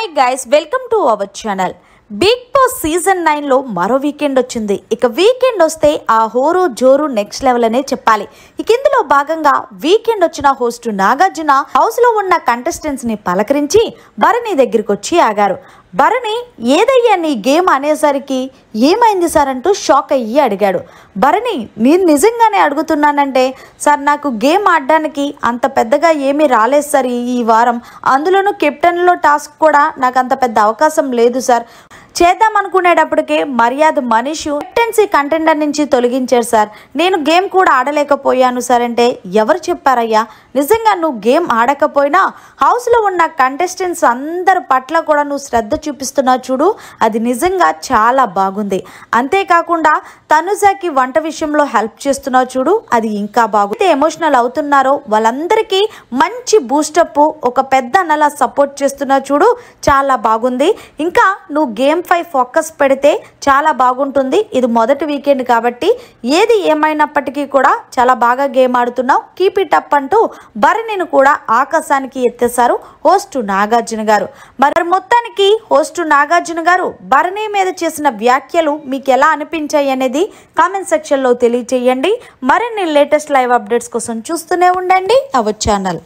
Hi guys, welcome to our channel. Bigg Boss season 9 లో మరో weekend వచ్చింది. ఇక వీకెండ్ వస్తే ఆ హోరు జోరు నెక్స్ట్ లెవెల్ అనే చెప్పాలి. ఇక ఇందులో భాగంగా వీకెండ్ వచ్చిన హోస్ట్ నాగార్జున హౌస్ లో ఉన్న కంటెస్టెంట్స్ ని పలకరించి భరణి దగ్గరికి వచ్చి ఆగారు. భరణి ఏదయ్యా నీ గేమ్ అనేసరికి ఏమైంది సార్ అంటూ షాక్ అయ్యి అడిగాడు. భరణి, నేను నిజంగానే అడుగుతున్నానంటే సార్, నాకు గేమ్ ఆడడానికి అంత పెద్దగా ఏమీ రాలేదు సార్ ఈ వారం. అందులోనూ కెప్టెన్లో టాస్క్ కూడా నాకు అంత పెద్ద అవకాశం లేదు సార్. చేద్దాం అనుకునేటప్పటికే మర్యాద మనిషి కెప్టెన్సీ కంటెండర్ నుంచి తొలగించారు సార్. నేను గేమ్ కూడా ఆడలేకపోయాను సార్ అంటే ఎవరు చెప్పారయ్యా? నిజంగా నువ్వు గేమ్ ఆడకపోయినా హౌస్లో ఉన్న కంటెస్టెంట్స్ అందరి పట్ల కూడా నువ్వు శ్రద్ధ చూపిస్తున్నావు చూడు, అది నిజంగా చాలా బాగుంది. అంతేకాకుండా తనుజాకి వంట విషయంలో హెల్ప్ చేస్తున్నావు చూడు, అది ఇంకా బాగుంది. ఎమోషనల్ అవుతున్నారో వాళ్ళందరికీ మంచి బూస్టప్, ఒక పెద్ద అన్నలా సపోర్ట్ చేస్తున్నావు చూడు, చాలా బాగుంది. ఇంకా నువ్వు గేమ్ 5 ఫోకస్ పెడితే చాలా బాగుంటుంది. ఇది మొదటి వీకెండ్ కాబట్టి ఏది ఏమైనప్పటికీ కూడా చాలా బాగా గేమ్ ఆడుతున్నావు, కీప్ ఇట్ అప్ అంటూ భరణిని కూడా ఆకాశానికి ఎత్తేశారు హోస్ట్ నాగార్జున గారు. మరి మొత్తానికి హోస్ట్ నాగార్జున గారు భరణి మీద చేసిన వ్యాఖ్యలు మీకు ఎలా అనిపించాయి అనేది కామెంట్ సెక్షన్లో తెలియచేయండి. మరిన్ని లేటెస్ట్ లైవ్ అప్డేట్స్ కోసం చూస్తూనే ఉండండి అవర్ ఛానల్.